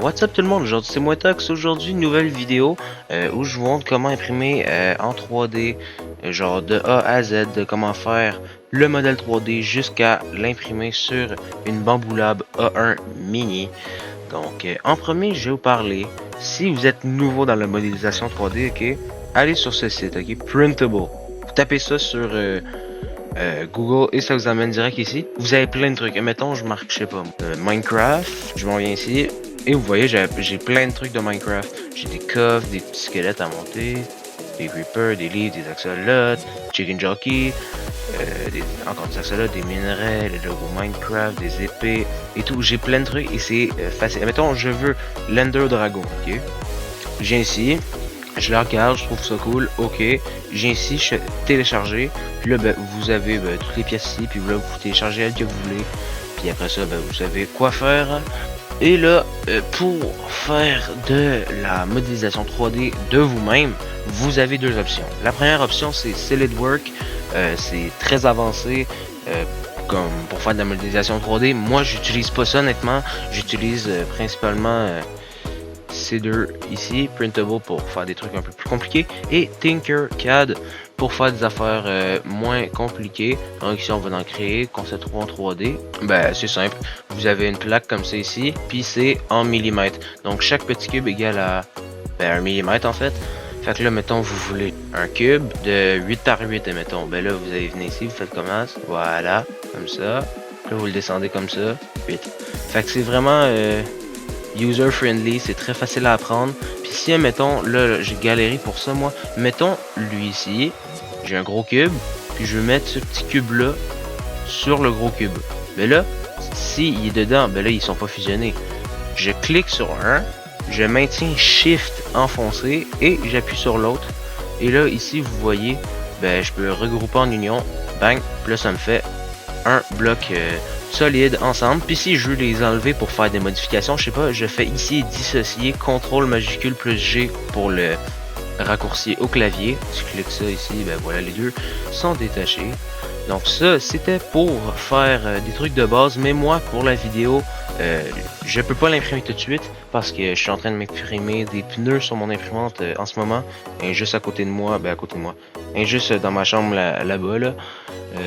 What's up tout le monde, aujourd'hui c'est moi Tox. Aujourd'hui une nouvelle vidéo où je vous montre comment imprimer en 3D, genre de A à Z, de comment faire le modèle 3D jusqu'à l'imprimer sur une Bambu Lab A1 mini. Donc en premier je vais vous parler, si vous êtes nouveau dans la modélisation 3D, ok, allez sur ce site, ok, Printable. Vous tapez ça sur Google et ça vous amène direct ici. Vous avez plein de trucs. Mettons, je marque, je sais pas, Minecraft. Je m'en viens ici. Et vous voyez, j'ai plein de trucs de Minecraft. J'ai des coffres, des petits squelettes à monter, des creepers, des livres, des axolotes, chicken jockey, encore des axolotes, des minerais, les logos Minecraft, des épées et tout. J'ai plein de trucs et c'est facile. Mettons, je veux l'Ender Dragon, ok? J'ai ici. Je la regarde, je trouve ça cool, ok. J'ai ici, je fais télécharger. Puis là, ben, vous avez toutes les pièces ici. Puis là, vous téléchargez elle que vous voulez. Puis après ça, ben, vous savez quoi faire. Et là, pour faire de la modélisation 3D de vous-même, vous avez deux options. La première option, c'est SolidWorks. C'est très avancé. Comme pour faire de la modélisation 3D. Moi, j'utilise pas ça, honnêtement. J'utilise principalement... C2 ici, Printable pour faire des trucs un peu plus compliqués, et Tinkercad pour faire des affaires moins compliquées. Donc ici on va en créer, concept 3 en 3D. Ben c'est simple, vous avez une plaque comme ça ici, puis c'est en millimètres. Donc chaque petit cube égale à 1 millimètre en fait. Fait que là mettons vous voulez un cube de 8 par 8 et mettons, ben là vous allez venir ici, vous faites comment, voilà, comme ça. Là vous le descendez comme ça, 8. Fait que c'est vraiment... user friendly, c'est très facile à apprendre. Puis si, mettons, là, j'ai galéré pour ça, moi. Mettons, lui ici, j'ai un gros cube, puis je vais mettre ce petit cube-là sur le gros cube. Mais là, s'il est dedans, ben là, ils sont pas fusionnés. Je clique sur un, je maintiens Shift enfoncé, et j'appuie sur l'autre. Et là, ici, vous voyez, ben, je peux regrouper en union. Bang, puis là, ça me fait un bloc... solide ensemble. Puis si je veux les enlever pour faire des modifications, je sais pas, je fais ici dissocier, CTRL majuscule plus G pour le raccourci au clavier. Si je clique ça ici, ben voilà, les deux sont détachés. Donc ça, c'était pour faire des trucs de base, mais moi, pour la vidéo, je peux pas l'imprimer tout de suite parce que je suis en train de m'imprimer des pneus sur mon imprimante en ce moment, et juste à côté de moi, et juste dans ma chambre là-bas, là,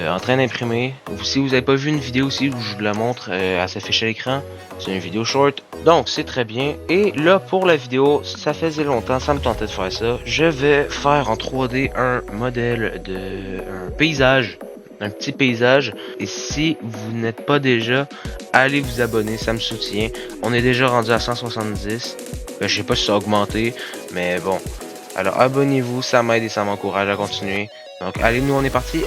en train d'imprimer. Si vous avez pas vu une vidéo aussi où je vous la montre, elle s'affiche à l'écran, c'est une vidéo short, donc c'est très bien. Et là pour la vidéo, ça faisait longtemps, ça me tentait de faire ça. Je vais faire en 3D un modèle de un paysage. Un petit paysage, et si vous n'êtes pas déjà, allez vous abonner, ça me soutient. On est déjà rendu à 170, ben, je sais pas si ça a augmenté, mais bon, alors abonnez-vous, ça m'aide et ça m'encourage à continuer. Donc allez, nous on est parti.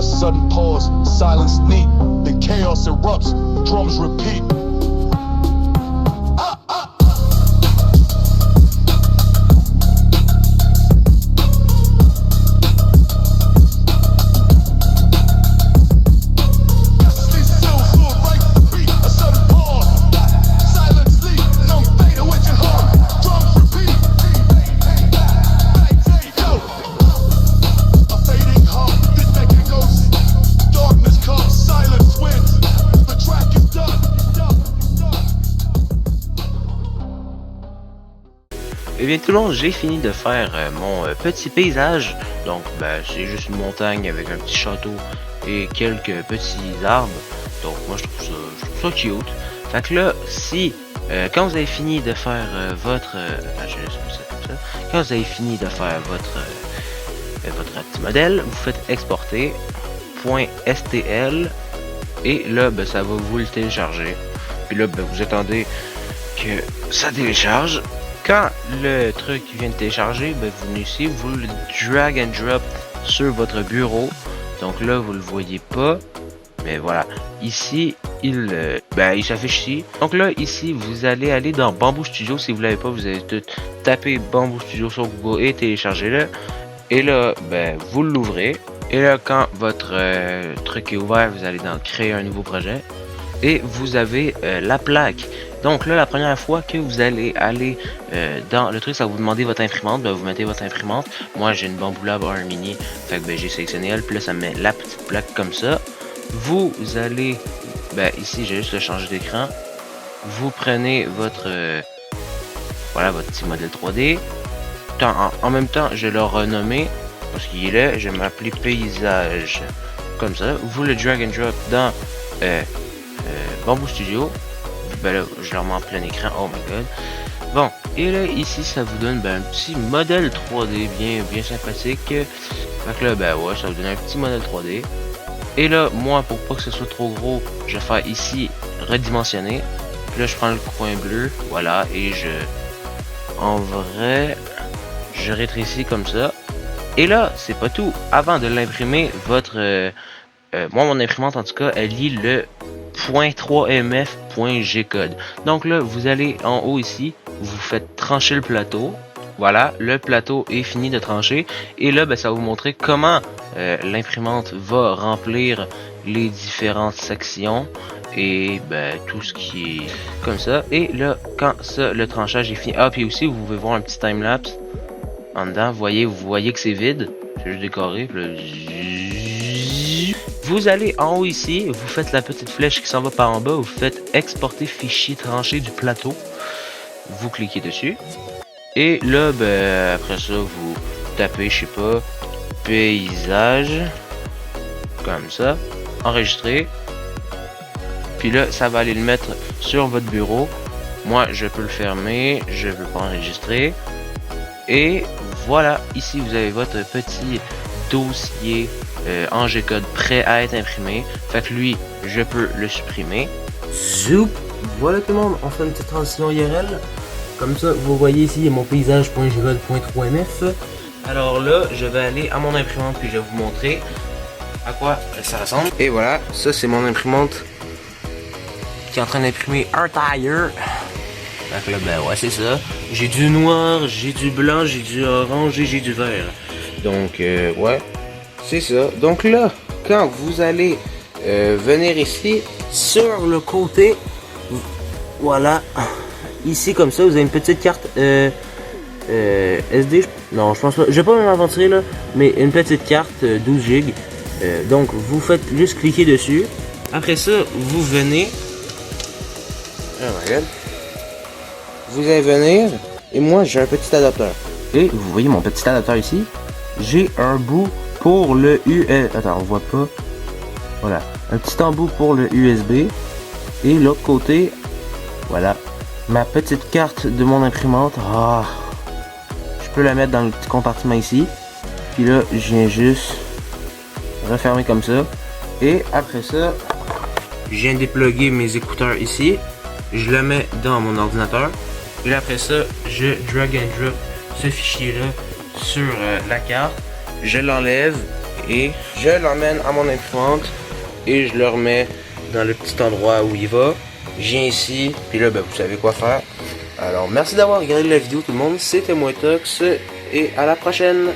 Sudden pause, silence neat, the chaos erupts, drums repeat. Et bien tout le monde, j'ai fini de faire mon petit paysage. Donc ben, c'est juste une montagne avec un petit château et quelques petits arbres. Donc moi je trouve ça cute. Fait que là, si quand vous avez fini de faire votre je laisse ça comme ça. Quand vous avez fini de faire votre petit modèle, vous faites exporter .stl et là ben, ça va vous le télécharger. Puis là ben, vous attendez que ça télécharge. Quand le truc vient de télécharger, ben vous venez ici, vous le drag and drop sur votre bureau. Donc là, vous le voyez pas. Mais voilà. Ici, il s'affiche ici. Donc là, ici, vous allez aller dans Bamboo Studio. Si vous l'avez pas, vous allez tout taper Bamboo Studio sur Google et télécharger-le. Et là, vous l'ouvrez. Et là, quand votre truc est ouvert, vous allez dans créer un nouveau projet. Et vous avez la plaque. Donc là, la première fois que vous allez aller dans le truc, ça va vous demander votre imprimante. Vous mettez votre imprimante. Moi, j'ai une Bamboo Lab 1 mini. Fait que j'ai sélectionné elle. Puis là, ça me met la petite plaque comme ça. Vous allez, ici, j'ai juste le changer d'écran. Vous prenez votre, voilà, votre petit modèle 3D. En même temps, je l'ai renommé parce qu'il est là. Je vais m'appeler paysage. Comme ça. Vous le drag and drop dans Bamboo Studio. Là, je le remets en plein écran. Oh my god. Bon, et là, ici, ça vous donne un petit modèle 3D bien sympathique. Fait que là, ouais, ça vous donne un petit modèle 3D. Et là, moi, pour pas que ce soit trop gros, je vais faire ici redimensionner. Puis là, je prends le coin bleu. Voilà, et en vrai, je rétrécis comme ça. Et là, c'est pas tout. Avant de l'imprimer, moi, mon imprimante, en tout cas, elle lit le .3mf.gcode. Donc là, vous allez en haut ici, vous faites trancher le plateau. Voilà, le plateau est fini de trancher. Et là, ça va vous montrer comment l'imprimante va remplir les différentes sections. Et tout ce qui est comme ça. Et là, quand ça, le tranchage est fini. Ah, puis aussi, vous pouvez voir un petit timelapse en dedans. Vous voyez que c'est vide. C'est juste décoré. Puis là, vous allez en haut ici, vous faites la petite flèche qui s'en va par en bas, vous faites exporter fichier tranché du plateau. Vous cliquez dessus. Et là, après ça, vous tapez, je sais pas, paysage. Comme ça. Enregistrer. Puis là, ça va aller le mettre sur votre bureau. Moi, je peux le fermer. Je veux pas enregistrer. Et voilà, ici, vous avez votre petit dossier en G-code prêt à être imprimé. Fait que lui, je peux le supprimer. Zoup! Voilà tout le monde, on fait une petite transition IRL. Comme ça, vous voyez ici, il y a mon paysage.gcode.3mf. Alors là, je vais aller à mon imprimante puis je vais vous montrer à quoi ça ressemble. Et voilà, ça c'est mon imprimante qui est en train d'imprimer un tire. Fait que là, ouais, c'est ça. J'ai du noir, j'ai du blanc, j'ai du orange et j'ai du vert. Donc, ouais. C'est ça. Donc là, quand vous allez venir ici, sur le côté, voilà, ici comme ça, vous avez une petite carte SD. Non, je pense pas. Je vais pas m'aventurer là, mais une petite carte 12 Go. Donc, vous faites juste cliquer dessus. Après ça, vous venez. Oh my god. Vous allez venir. Et moi, j'ai un petit adapteur. Et vous voyez mon petit adapteur ici. J'ai un bout pour le USB. Attends, on voit pas. Voilà. Un petit embout pour le USB. Et l'autre côté, voilà. Ma petite carte de mon imprimante. Ah. Je peux la mettre dans le petit compartiment ici. Puis là, je viens juste refermer comme ça. Et après ça, je viens dépluguer mes écouteurs ici. Je le mets dans mon ordinateur. Et après ça, je drag and drop ce fichier-là sur la carte. Je l'enlève et je l'emmène à mon imprimante et je le remets dans le petit endroit où il va. Je viens ici, puis là, vous savez quoi faire. Alors, merci d'avoir regardé la vidéo tout le monde. C'était moi Tox et à la prochaine.